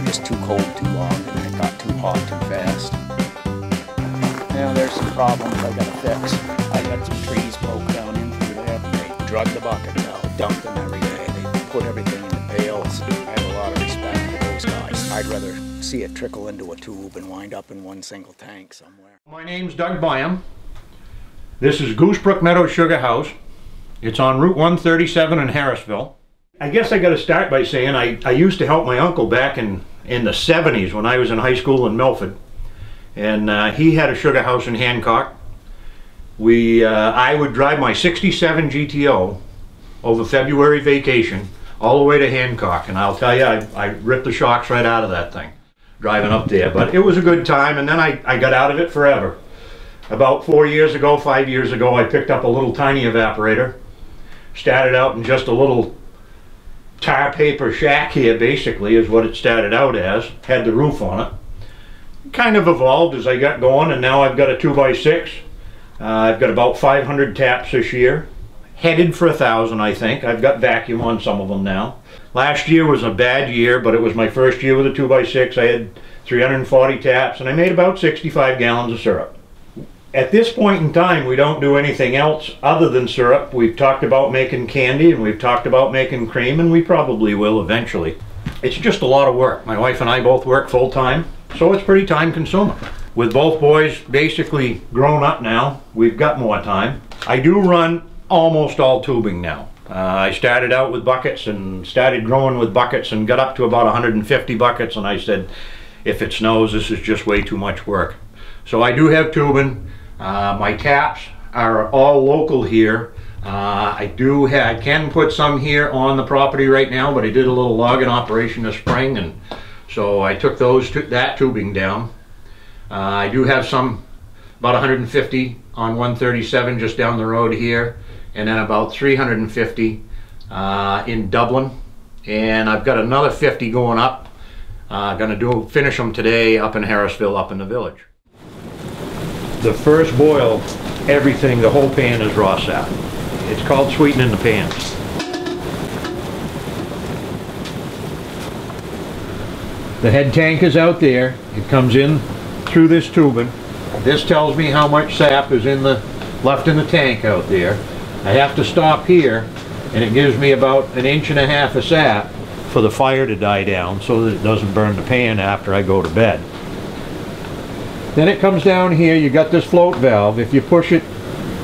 just too cold too long and it got too hot too fast. Now there's some problems I gotta fix. I got some trees broke down in through there. They drug the buckets out, dumped them every day. They put everything in the pails. I have a lot of respect for those guys. I'd rather see it trickle into a tube and wind up in one single tank somewhere. My name's Doug Byam. This is Goose, Brook, Meadow Sugar House. It's on Route 137 in Harrisville. I guess I got to start by saying I used to help my uncle back in the 70s when I was in high school in Milford. And he had a sugar house in Hancock. I would drive my 67 GTO over February vacation all the way to Hancock. And I'll tell you, I ripped the shocks right out of that thing driving up there. But it was a good time, and then I got out of it forever. About 5 years ago, I picked up a little tiny evaporator. Started out in just a little tar paper shack here, basically, is what it started out as. Had the roof on it. Kind of evolved as I got going, and now I've got a 2x6. I've got about 500 taps this year. Headed for 1,000, I think. I've got vacuum on some of them now. Last year was a bad year, but it was my first year with a 2x6. I had 340 taps, and I made about 65 gallons of syrup. At this point in time, we don't do anything else other than syrup. We've talked about making candy, and we've talked about making cream, and we probably will eventually. It's just a lot of work. My wife and I both work full-time, so it's pretty time-consuming. With both boys basically grown up now, we've got more time. I do run almost all tubing now. I started out with buckets and started growing with buckets and got up to about 150 buckets, and I said, if it snows, this is just way too much work. So I do have tubing. My taps are all local here. I can put some here on the property right now, but I did a little logging operation this spring, and so I took that tubing down. I do have some, about 150 on 137 just down the road here, and then about 350 in Dublin, and I've got another 50 going up. Gonna finish them today up in Harrisville, up in the village. The first boil, everything, the whole pan is raw sap. It's called sweetening the pans. The head tank is out there. It comes in through this tubing. This tells me how much sap is left in the tank out there. I have to stop here, and it gives me about 1.5 inches of sap for the fire to die down so that it doesn't burn the pan after I go to bed. Then it comes down here. You got this float valve. If you push it,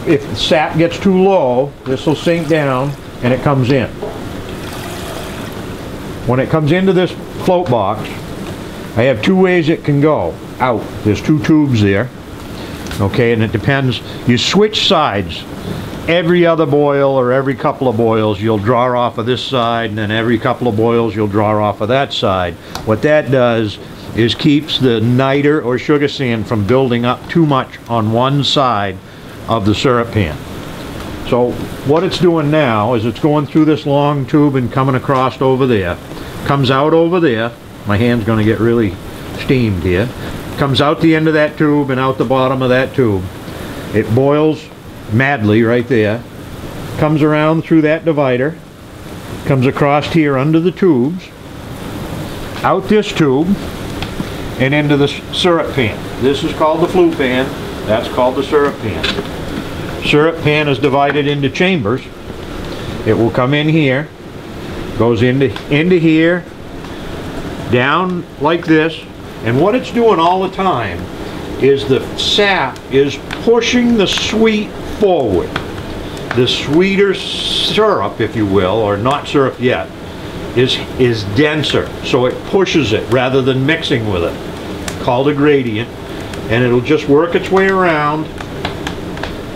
if the sap gets too low, this will sink down and it comes in. When it comes into this float box, I have 2 ways it can go out. There's 2 tubes there. Okay, and it depends. You switch sides. Every other boil or every couple of boils, you'll draw off of this side, and then every couple of boils, you'll draw off of that side. What that does is keeps the niter or sugar sand from building up too much on one side of the syrup pan. So what it's doing now is it's going through this long tube and coming across over there. Comes out over there. My hand's going to get really steamed here. Comes out the end of that tube and out the bottom of that tube. It boils madly right there. Comes around through that divider. Comes across here under the tubes. Out this tube. And into the syrup pan. This is called the flue pan. That's called the syrup pan. Syrup pan is divided into chambers. It will come in here, goes into here, down like this, and what it's doing all the time is the sap is pushing the sweet forward. The sweeter syrup, if you will, or not syrup yet, is denser, so it pushes it rather than mixing with it. Called a gradient, and it'll just work its way around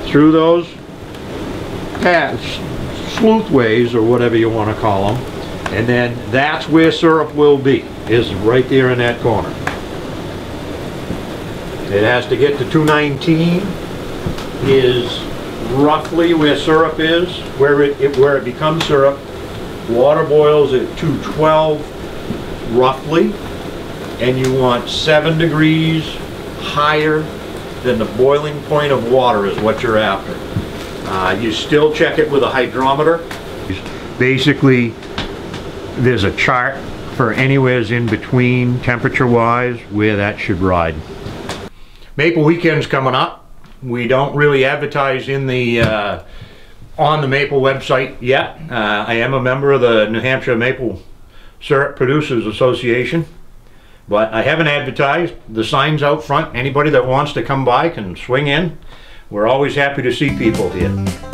through those paths, sleuthways or whatever you want to call them, and then that's where syrup will be, is right there in that corner. It has to get to 219 is roughly where syrup is, where it becomes syrup. Water boils at 212 roughly, and you want 7 degrees higher than the boiling point of water is what you're after. You still check it with a hydrometer. Basically, there's a chart for anywhere's in between temperature-wise where that should ride. Maple Weekend's coming up. We don't really advertise in the on the Maple website yet. I am a member of the New Hampshire Maple Syrup Producers Association, but I haven't advertised. The sign's out front. Anybody that wants to come by can swing in. We're always happy to see people here.